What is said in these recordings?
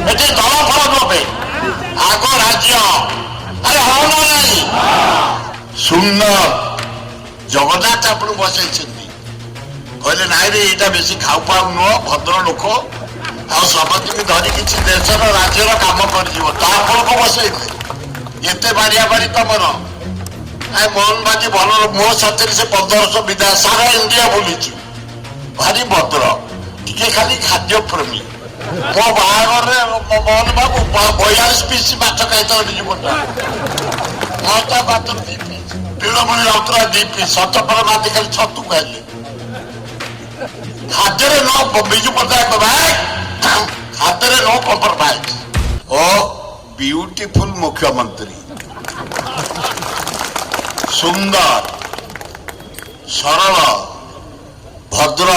এটি দল ফল নবে আগ রাজ্য আরে হও না নাই সুন্দর জগନ୍ନାଥ ଆପଣ ବସେଇଛନ୍ତି କହିଲେ ନାଇଁ ରେ ଏଇଟା ବେଶୀ ଖାଉ ପାଉ ନୁହଁ ଭଦ୍ର ଲୋକ ଆଉ ସମସ୍ତଙ୍କୁ ଧରି କିଛି ଦେଶର ରାଜ୍ୟର କାମ କରିଯିବ ତ ଆପଣଙ୍କୁ ବସେଇଲେ ଏତେ ବାଡିଆ ବାଡି ତମର ମୋହନ ବାଜି ଭଲ ମୋ ସାଥିରେ ସେ 1500 ବିଦା ସାରା ଇଣ୍ଡିଆ ବୁଲିଛୁ ଭାରି ଭଦ୍ର ଟିକେ ଖାଲି ଖାଦ୍ୟ ପ୍ରେମୀ ମୋ ବାହାଘରରେ ମୋହନ ବାବୁ 42 ପିସ୍ ମାଛ ଖାଇଥାଉ ଜୀବନଟା ମୋ ତା ମାତ୍ର 2 ପିସ୍ ତୃଣମୂଳ ରାଉତରା 2 ପିସ୍ ସତପର ମାତି ଖାଲି ଛତୁ ଖାଇଲେ ଖାଦ୍ୟରେ ନ ବିଜୁ ପଟ୍ଟନାୟକ ଭାଇ ଖାଦ୍ୟରେ ନ କମ୍ପ୍ରମାଇଜ ଓ ब्यूटीफुल मुख्यमंत्री सुंदर सरल भद्र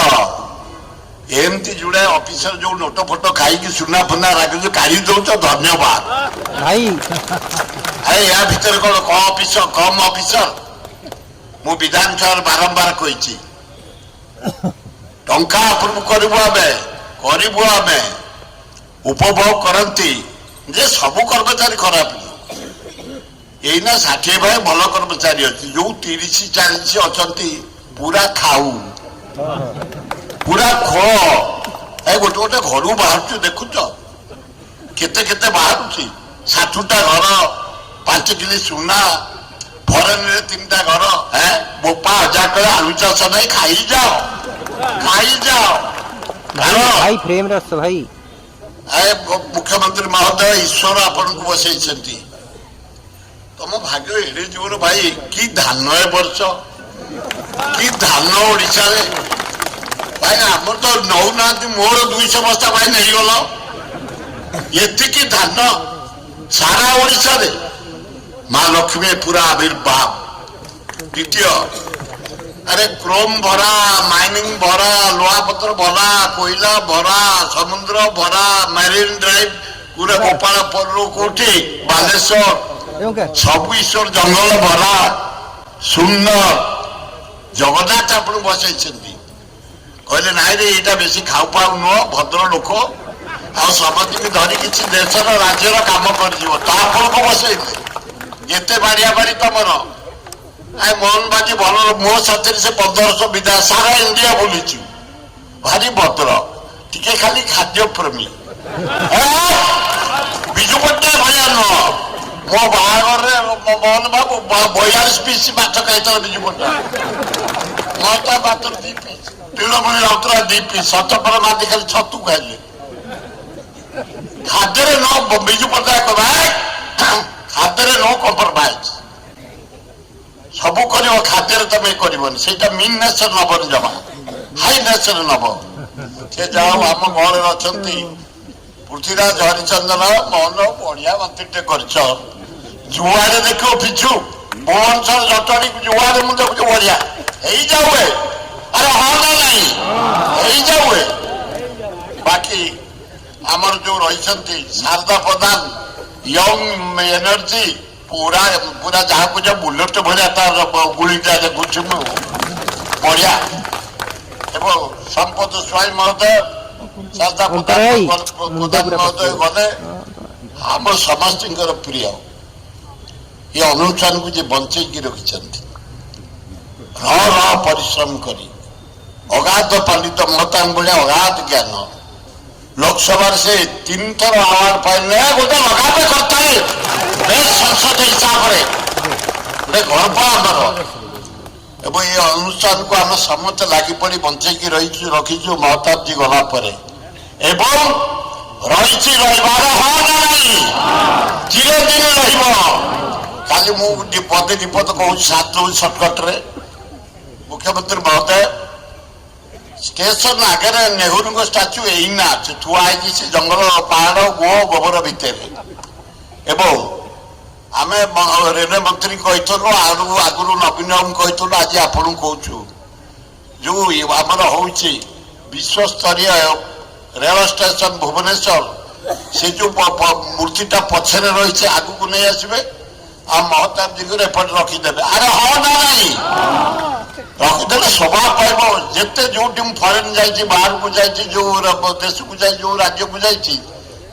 एमती जुड़े ऑफिसर जो नोट फोटो खाई सुना फुना राग काढ़ी दौच धन्यवाद भाई अरे या भीतर कौन कम ऑफिसर मु विधानसभा बारंबार कही टंका अप्रूव करूँ आमे उपभोग करती जे सब कर्मचारी खराब एना 60 भाई भल कर्मचारी अच्छी जो 30-40 अच्छा पूरा खाऊ पूरा खो गोटे गोटे घर बाहर देखुच केते केते बाहर 60टा घर 5 किलो सुना फरेन रे 3टा घर है बोपा 1000 टका आलू चाष नहीं खाई जाओ भाई फ्रेम रस भाई मुख्यमंत्री महोदय ईश्वर आपन को बसई तुम भाग्य एड़े जोर भाई कि धान ए वर्ष कि धान ओडिशा रे भाई आम तो नौना मोर 200 बस्ता भाई नहीं गल ये धान सारा ओडिशा रे माँ लक्ष्मी पूरा आविर्भाव द्वितीय अरे क्रोम भरा माइनिंग भरा लोहा पत्र भरा कोयला भरा समुद्र भरा मेरीन ड्राइव पूरा गोपालपुर कोठी बालेश्वर सब ईश्वर जंगल भरा सुंदर जगन्नाथ आप बसई कहले नाई रे एटा बेसी खाऊ पाऊ नुह भद्र लोक आ समस्त धरी किसी देशर राज्यर काम कर बसई एते बाड़िया बाड़ी तमर मोहन बाजी भल मो साथिरे से 1500 विदा सारा इंडिया बुलीचु भारी भद्र टिके खाली खाद्य प्रेमी विजु पट्टनायक भैया नुह मो बाहाघर मोहन बाबू 42 पिस माछ खाई विजु पट्टनायक मोटा मात्र 2 पिस तृणमूल राउतरा 2 पिस सतपर माती खाली छतु खाइले खाद्य न विजु पट्टनायक भाई खाद्य न कम्प्रोमाइज सब कर खाद्य तुम कर मीन नेचर नबन जमा हाई नेचर नब से जाओ आम घर अच्छा पृथ्वीराज हरिचंदन मोहन बढ़िया मंत्री कर जुआरे देख पिछु भुवनेश्वर जटणी जुआरे मुझे देखु बढ़िया जाऊ अरे हाँ ना नहीं जाऊ बाकी आमर जो रही शारदा प्रधान यंग एनर्जी पूरा पूरा जहाँ को जब बुलेट भरिया तार गुड़ीटा देखुच बढ़िया एवं संपद स्वाई महोदय शारदा प्रधान महोदय गले आम समस्त प्रिय ये अनुष्ठान को बंचे रखिंट परिश्रम कर अगाध पंडित महतान भाया अगाध ज्ञान लोकसभा से 3 थर अवार्ड पाइले गोटे लगाते करता है संसद हिसाब से गोटे गर्व आमर एवं ये अनुष्ठान को आम समस्त लगी पड़ी बंचे रखीचु महताब जी गलापर एवं रही धीरे धीरे खाली मुझे पदे विपद कहूँ 7 सर्टकट्रे मुख्यमंत्री महोदय स्टेशन आगे नेहरू स्टाच्यू यहीना थुआई से जंगल पहाड़ गो गोबर भितर एवं आम रेलवे मंत्री कहीलु आगु नवीन बाबू कहीलु आज आपन कहूँ जो आमर हूँ विश्व स्तरीय रेल स्टेशन भुवनेश्वर से जो मूर्तिटा पछरे रही आगु को नहीं आसबे आ महताब जी को एपट रखीदे अरे हाँ ना नहीं रखीदे स्वभाव पाइब जिते जो फरेन जा बाहर को जा जो देश को जा जो राज्य को जा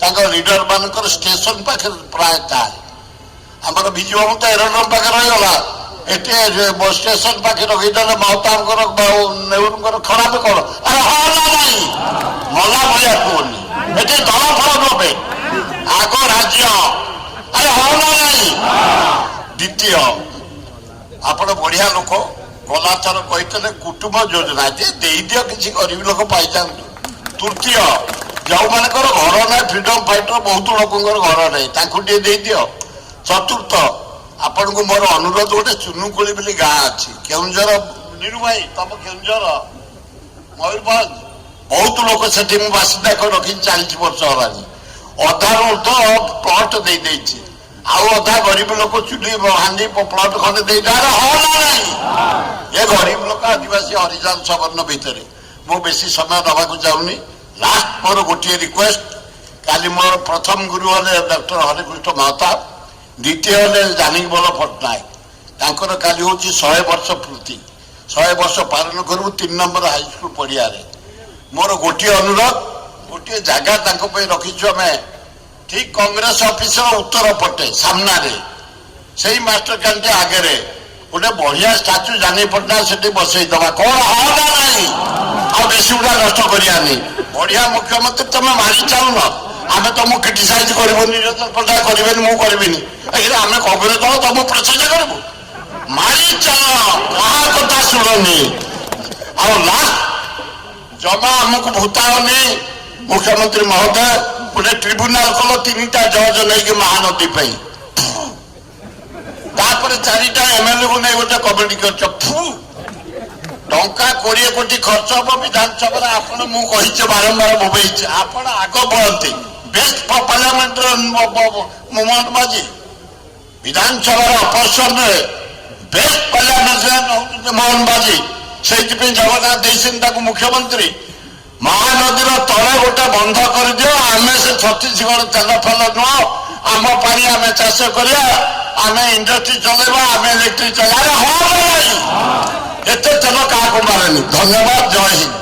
লিଡର ମାନଙ୍କର ଷ୍ଟେସନ ପାଖରେ ପ୍ରାୟ ଥାଏ ଆମର ବିଜୁ ମମତା ଏରୋଡ୍ରମ ପାଖରେ ରହିଗଲା ଏଠି ଷ୍ଟେସନ ପାଖରେ ରଖିଦେଲେ ମହତାବଙ୍କର ନେହୁରୁଙ୍କର ଖରାପ କଣ ଆରେ ହଁ ନା ନାହିଁ ମଲା ଭଳିଆ କୁହନି ଏଠି ଦଳ ଫଳ ନେବେ ଆଗ ରାଜ୍ୟ ଆରେ ହଁ ନା ନାହିଁ ଦ୍ୱିତୀୟ ଆପଣ ବଢିଆ ଲୋକ ଗଲାଥର କହିଥିଲେ କୁଟୁମ୍ବ ଯୋଜନା ଯେ ଦେଇଦିଅ କିଛି ଗରିବ ଲୋକ ପାଇଯାଆନ୍ତୁ ତୃତୀୟ ଯେଉଁମାନଙ୍କର ଘର ନାହିଁ ଫ୍ରିଡମ ଫାଇଟର ବହୁତ ଲୋକଙ୍କର ଘର ନାହିଁ ତାଙ୍କୁ ଟିକେ ଦେଇଦିଅ ଚତୁର୍ଥ ଆପଣଙ୍କୁ ମୋର ଅନୁରୋଧ ଗୋଟେ ଚୁନୁକୁଳି ବୋଲି ଗାଁ ଅଛି କେଉଁଝର ନିରୁ ଭାଇ ତମ କେଉଁଝର ମୟୂରଭଞ୍ଜ ବହୁତ ଲୋକ ସେଠି ମୁଁ ବାସିନ୍ଦା କରି ରଖିଛି 40 ବର୍ଷ ହେଲାଣି ଅଧାରୁ ତ ପ୍ଲଟ ଦେଇଦେଇଛି ଆଉ ଅଧା ଗରିବ ଲୋକ ଚୁଲି ହାଣ୍ଡି ପ୍ଲଟ ଖଣ୍ଡେ ଦେଇଥାରେ ହଁ ନା ନାହିଁ ଏ ଗରିବ ଲୋକ ଆଦିବାସୀ ହରିଜନ ସବର୍ଣ୍ଣ ଭିତରେ ମୁଁ ବେଶୀ ସମୟ ଦେବାକୁ ଚାହୁଁନି ଲାଷ୍ଟ ମୋର ଗୋଟିଏ ରିକ୍ୱେଷ୍ଟ କାଲି ମୋର ପ୍ରଥମ ଗୁରୁ ହେଲେ ଡକ୍ଟର ହରେକୃଷ୍ଣ ମହତାବ ଦ୍ୱିତୀୟ ହେଲେ ଜାନକୀବଲ୍ଲଭ ପଟ୍ଟନାୟକ ତାଙ୍କର କାଲି ହେଉଛି 100 ବର୍ଷ ପୂର୍ତ୍ତି 100 ବର୍ଷ ପାଳନ କରିବୁ 3 ନମ୍ବର ହାଇସ୍କୁଲ ପଡ଼ିଆରେ ମୋର ଗୋଟିଏ ଅନୁରୋଧ ଗୋଟିଏ ଜାଗା ତାଙ୍କ ପାଇଁ ରଖିଛୁ ଆମେ ଠିକ କଂଗ୍ରେସ ଅଫିସର ଉତ୍ତର ପଟେ ସାମ୍ନାରେ ସେଇ ମାଷ୍ଟର କ୍ୟାଣ୍ଟିନ ଆଗରେ ଗୋଟେ ବଢିଆ ଷ୍ଟାଚୁ ଜାନକୀ ପଟ୍ଟନାୟକ ସେଠି ବସେଇଦବା କଣ ହଁ ନା ନାହିଁ ଆଉ ବେଶୀ ଗୁଡା ନଷ୍ଟ କରିବାନି ବଢିଆ ମୁଖ୍ୟମନ୍ତ୍ରୀ ତମେ ମାରି ଚାଲୁନ ଆମେ ତମକୁ କ୍ରିଟିସାଇଜ କରିବୁନି ନିରଞ୍ଜନ ପଟ୍ଟନାୟକ କରିବେନି ମୁଁ କରିବିନି ଆମେ କଂଗ୍ରେସ ଦଳ ତମକୁ ପ୍ରଚେଷ୍ଟା କରିବୁ ମାରି ଚାଲ କାହା କଥା ଶୁଣନି ଆଉ ଲାଷ୍ଟ ଜମା ଆମକୁ ଭୂତାଅନି ମୁଖ୍ୟମନ୍ତ୍ରୀ ମହୋଦୟ ଗୋଟେ ଟ୍ରିବ୍ୟୁନାଲ କଲ 3ଟା ଜଜ ନେଇକି ମହାନଦୀ ପାଇଁ ତାପରେ 4ଟା ଏମଏଲଏ କୁ ନେଇ ଗୋଟେ କମିଟି କରିଛ ଟଙ୍କା 20 କୋଟି ଖର୍ଚ୍ଚ ହବ ବିଧାନସଭାରେ ଆପଣ ମୁଁ କହିଛି ବାରମ୍ବାର ବୋବେଇଛି ଆପଣ ଆଗ ବଳନ୍ତି ବେଷ୍ଟ ପାର୍ଲାମେଣ୍ଟର ମୋହନ ମାଝୀ ବିଧାନସଭାର ଅପୋଜିସନରେ ବେଷ୍ଟ ପାର୍ଲାମେଣ୍ଟାରିଆନ ହେଉଛନ୍ତି ମୋହନ ମାଝୀ ସେଇଥିପାଇଁ ଜଗନ୍ନାଥ ଦେଇଛନ୍ତି ତାକୁ ମୁଖ୍ୟମନ୍ତ୍ରୀ ମହାନଦୀର ତଳେ ଗୋଟେ ବନ୍ଧ କରିଦିଅ ଆମେ ସେ ଛତିଶଗଡ଼ ତେଲ ଫେଲ ନୁହଁ ଆମ ପାଣି ଆମେ ଚାଷ କରିବା ଆମେ ଇଣ୍ଡଷ୍ଟ୍ରି ଚଲେଇବା ଆମେ ଇଲେକ୍ଟ୍ରିକ ଚଲେଇବା ହଁ ନାହିଁ ଏତେ ତେଲ କାହାକୁ ମାରେନି ଧନ୍ୟବାଦ ଜୟ ହିନ୍ଦ